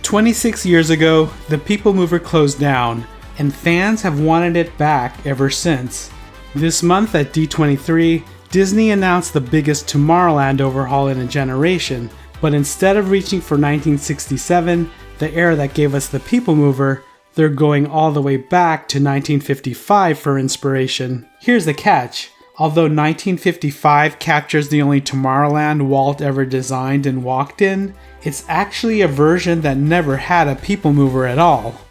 26 years ago, the PeopleMover closed down, and fans have wanted it back ever since. This month at D23, Disney announced the biggest Tomorrowland overhaul in a generation, but instead of reaching for 1967, the era that gave us the PeopleMover, they're going all the way back to 1955 for inspiration. Here's the catch. Although 1955 captures the only Tomorrowland Walt ever designed and walked in, it's actually a version that never had a PeopleMover at all.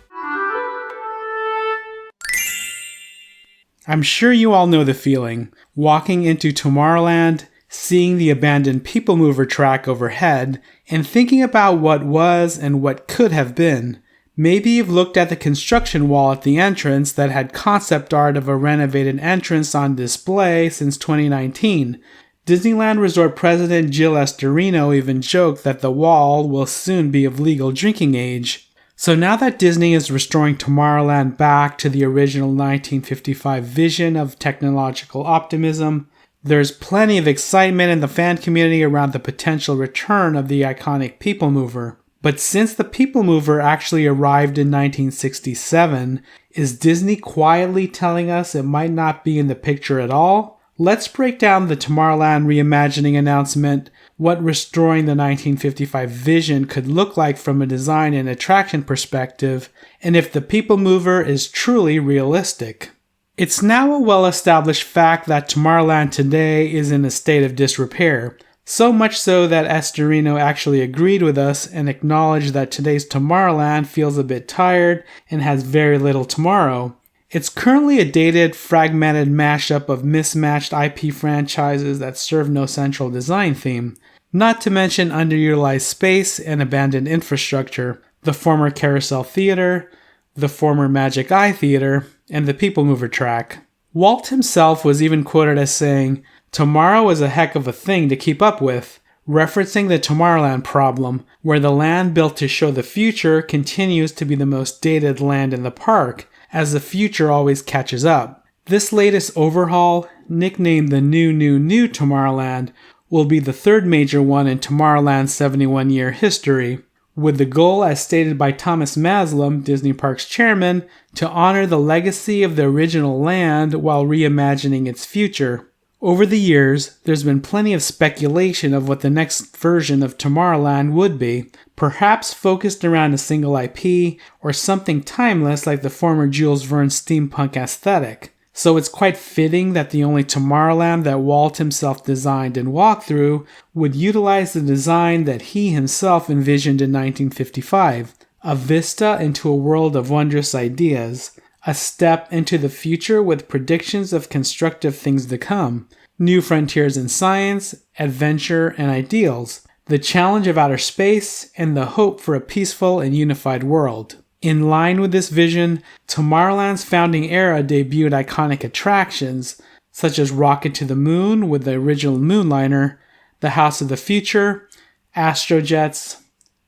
I'm sure you all know the feeling. Walking into Tomorrowland, seeing the abandoned PeopleMover track overhead, and thinking about what was and what could have been. Maybe you've looked at the construction wall at the entrance that had concept art of a renovated entrance on display since 2019. Disneyland Resort President Jill Estorino even joked that the wall will soon be of legal drinking age. So now that Disney is restoring Tomorrowland back to the original 1955 vision of technological optimism, there's plenty of excitement in the fan community around the potential return of the iconic PeopleMover. But since the PeopleMover actually arrived in 1967, is Disney quietly telling us it might not be in the picture at all? Let's break down the Tomorrowland Reimagining announcement, what restoring the 1955 vision could look like from a design and attraction perspective, and if the PeopleMover is truly realistic. It's now a well-established fact that Tomorrowland today is in a state of disrepair. So much so that Estorino actually agreed with us and acknowledged that today's Tomorrowland feels a bit tired and has very little tomorrow. It's currently a dated, fragmented mashup of mismatched IP franchises that serve no central design theme, not to mention underutilized space and abandoned infrastructure, the former Carousel Theater, the former Magic Eye Theater, and the PeopleMover track. Walt himself was even quoted as saying, "Tomorrow is a heck of a thing to keep up with," referencing the Tomorrowland problem, where the land built to show the future continues to be the most dated land in the park, as the future always catches up. This latest overhaul, nicknamed the New Tomorrowland, will be the third major one in Tomorrowland's 71-year history, with the goal, as stated by Thomas Maslam, Disney Parks chairman, to honor the legacy of the original land while reimagining its future. Over the years, there's been plenty of speculation of what the next version of Tomorrowland would be, perhaps focused around a single IP or something timeless like the former Jules Verne steampunk aesthetic. So it's quite fitting that the only Tomorrowland that Walt himself designed and walked through would utilize the design that he himself envisioned in 1955, a vista into a world of wondrous ideas. A step into the future with predictions of constructive things to come, new frontiers in science, adventure, and ideals, the challenge of outer space, and the hope for a peaceful and unified world. In line with this vision, Tomorrowland's founding era debuted iconic attractions, such as Rocket to the Moon with the original Moonliner, the House of the Future, Astrojets,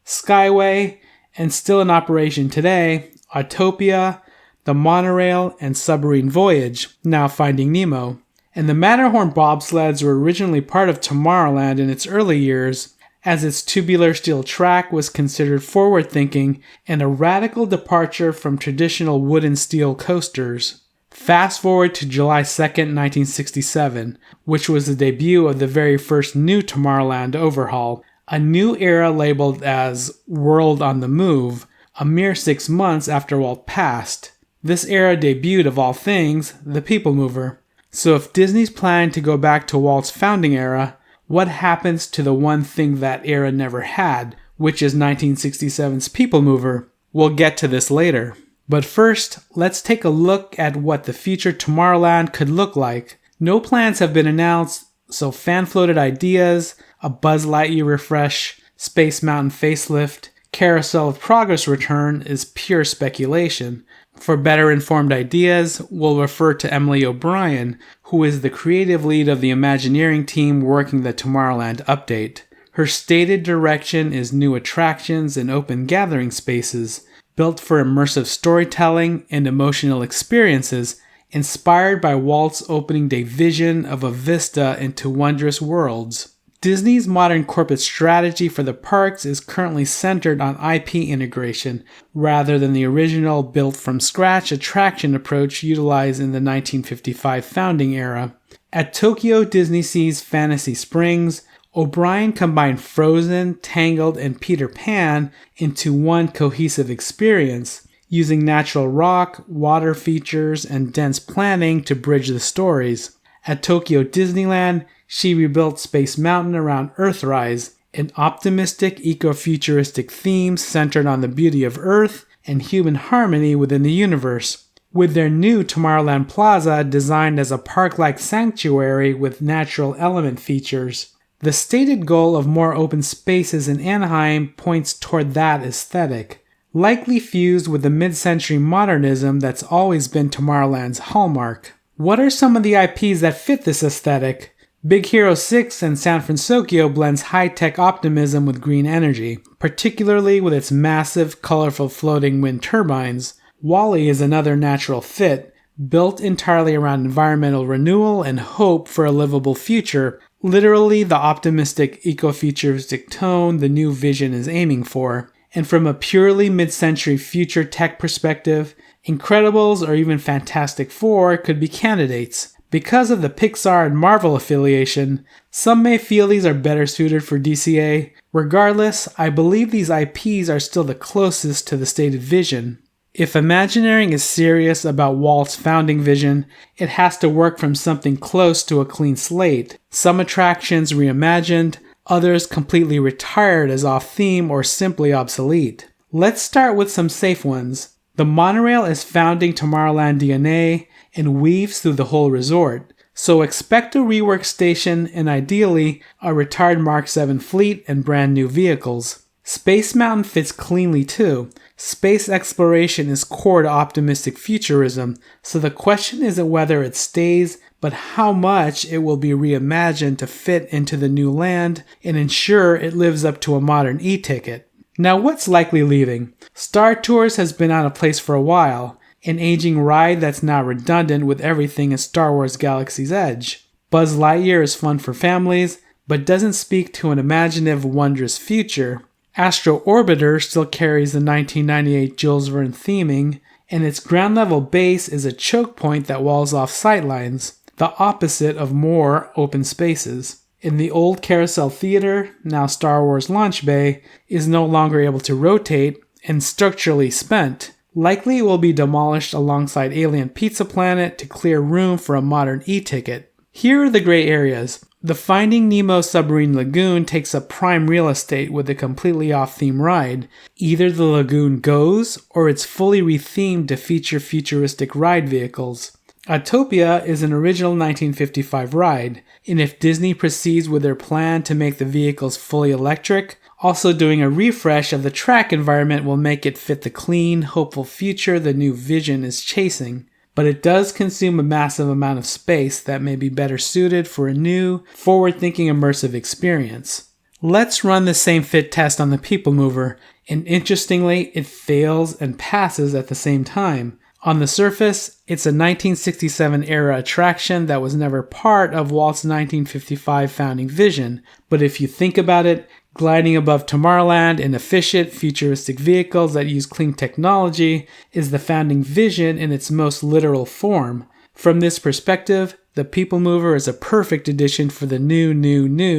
Skyway, and still in operation today, Autopia, the Monorail, and Submarine Voyage, now Finding Nemo. And the Matterhorn bobsleds were originally part of Tomorrowland in its early years, as its tubular steel track was considered forward-thinking and a radical departure from traditional wood and steel coasters. Fast forward to July 2nd, 1967, which was the debut of the very first new Tomorrowland overhaul, a new era labeled as World on the Move, a mere 6 months after Walt passed. This era debuted, of all things, the PeopleMover. So if Disney's planning to go back to Walt's founding era, what happens to the one thing that era never had, which is 1967's PeopleMover? We'll get to this later. But first, let's take a look at what the future Tomorrowland could look like. No plans have been announced, so fan-floated ideas, a Buzz Lightyear refresh, Space Mountain facelift, Carousel of Progress return is pure speculation. For better informed ideas, we'll refer to Emily O'Brien, who is the creative lead of the Imagineering team working the Tomorrowland update. Her stated direction is new attractions and open gathering spaces, built for immersive storytelling and emotional experiences, inspired by Walt's opening day vision of a vista into wondrous worlds. Disney's modern corporate strategy for the parks is currently centered on IP integration, rather than the original built-from-scratch attraction approach utilized in the 1955 founding era. At Tokyo DisneySea's Fantasy Springs, O'Brien combined Frozen, Tangled, and Peter Pan into one cohesive experience, using natural rock, water features, and dense planning to bridge the stories. At Tokyo Disneyland, she rebuilt Space Mountain around Earthrise, an optimistic eco-futuristic theme centered on the beauty of Earth and human harmony within the universe. With their new Tomorrowland Plaza designed as a park-like sanctuary with natural element features. The stated goal of more open spaces in Anaheim points toward that aesthetic, likely fused with the mid-century modernism that's always been Tomorrowland's hallmark. What are some of the IPs that fit this aesthetic? Big Hero 6 and San Francisco blends high-tech optimism with green energy, particularly with its massive, colorful floating wind turbines. WALL-E is another natural fit, built entirely around environmental renewal and hope for a livable future, literally the optimistic eco-futuristic tone the new vision is aiming for. And from a purely mid-century future tech perspective, Incredibles or even Fantastic Four could be candidates. Because of the Pixar and Marvel affiliation, some may feel these are better suited for DCA. Regardless, I believe these IPs are still the closest to the stated vision. If Imagineering is serious about Walt's founding vision, it has to work from something close to a clean slate. Some attractions reimagined, others completely retired as off-theme or simply obsolete. Let's start with some safe ones. The monorail is founding Tomorrowland DNA and weaves through the whole resort, so expect a rework station and ideally a retired Mark 7 fleet and brand new vehicles. Space Mountain fits cleanly too. Space exploration is core to optimistic futurism, so the question isn't whether it stays, but how much it will be reimagined to fit into the new land and ensure it lives up to a modern e-ticket. Now what's likely leaving? Star Tours has been out of place for a while, an aging ride that's now redundant with everything in Star Wars Galaxy's Edge. Buzz Lightyear is fun for families, but doesn't speak to an imaginative, wondrous future. Astro Orbiter still carries the 1998 Jules Verne theming, and its ground-level base is a choke point that walls off sightlines, the opposite of more open spaces. In the old Carousel Theater, now Star Wars Launch Bay, is no longer able to rotate and structurally spent. Likely it will be demolished alongside Alien Pizza Planet to clear room for a modern e-ticket. Here are the gray areas. The Finding Nemo Submarine Lagoon takes up prime real estate with a completely off-theme ride. Either the lagoon goes, or it's fully rethemed to feature futuristic ride vehicles. Autopia is an original 1955 ride, and if Disney proceeds with their plan to make the vehicles fully electric, also doing a refresh of the track environment will make it fit the clean, hopeful future the new vision is chasing. But it does consume a massive amount of space that may be better suited for a new, forward-thinking immersive experience. Let's run the same fit test on the PeopleMover, and interestingly, it fails and passes at the same time. On the surface, it's a 1967-era attraction that was never part of Walt's 1955 founding vision, but if you think about it, gliding above Tomorrowland in efficient, futuristic vehicles that use clean technology is the founding vision in its most literal form. From this perspective, the PeopleMover is a perfect addition for the new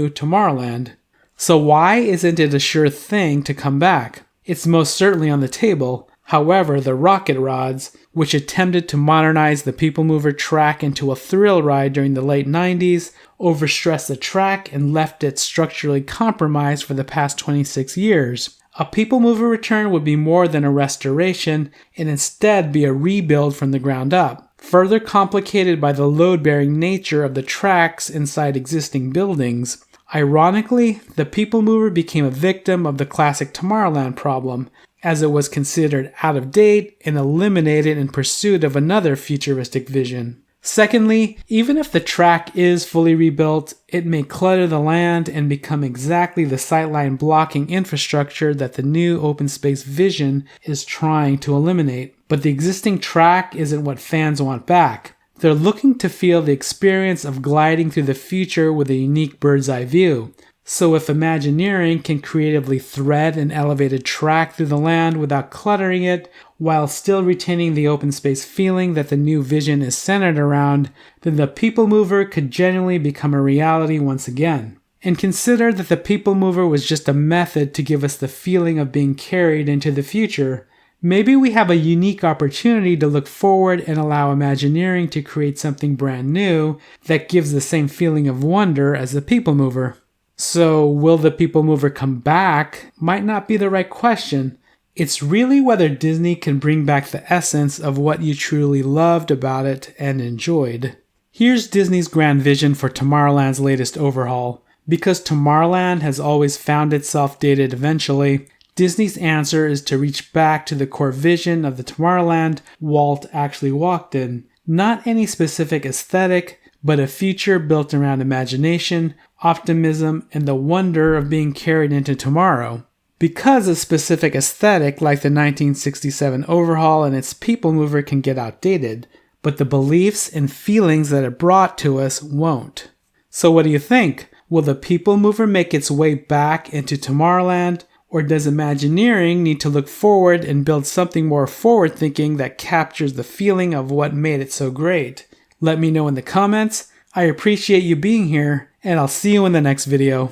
Tomorrowland. So why isn't it a sure thing to come back? It's most certainly on the table. However, the Rocket Rods, which attempted to modernize the PeopleMover track into a thrill ride during the late 90s, overstressed the track and left it structurally compromised for the past 26 years. A PeopleMover return would be more than a restoration and instead be a rebuild from the ground up, further complicated by the load-bearing nature of the tracks inside existing buildings. Ironically, the PeopleMover became a victim of the classic Tomorrowland problem, as it was considered out of date and eliminated in pursuit of another futuristic vision. Secondly, even if the track is fully rebuilt, it may clutter the land and become exactly the sightline blocking infrastructure that the new open space vision is trying to eliminate. But the existing track isn't what fans want back. They're looking to feel the experience of gliding through the future with a unique bird's eye view. So if Imagineering can creatively thread an elevated track through the land without cluttering it, while still retaining the open space feeling that the new vision is centered around, then the PeopleMover could genuinely become a reality once again. And consider that the PeopleMover was just a method to give us the feeling of being carried into the future. Maybe we have a unique opportunity to look forward and allow Imagineering to create something brand new that gives the same feeling of wonder as the PeopleMover. So, will the PeopleMover come back? Might not be the right question. It's really whether Disney can bring back the essence of what you truly loved about it and enjoyed. Here's Disney's grand vision for Tomorrowland's latest overhaul. Because Tomorrowland has always found itself dated eventually, Disney's answer is to reach back to the core vision of the Tomorrowland Walt actually walked in. Not any specific aesthetic, but a future built around imagination, optimism, and the wonder of being carried into tomorrow. Because a specific aesthetic like the 1967 overhaul and its PeopleMover can get outdated, but the beliefs and feelings that it brought to us won't. So what do you think? Will the PeopleMover make its way back into Tomorrowland, or does Imagineering need to look forward and build something more forward-thinking that captures the feeling of what made it so great? Let me know in the comments. I appreciate you being here, and I'll see you in the next video.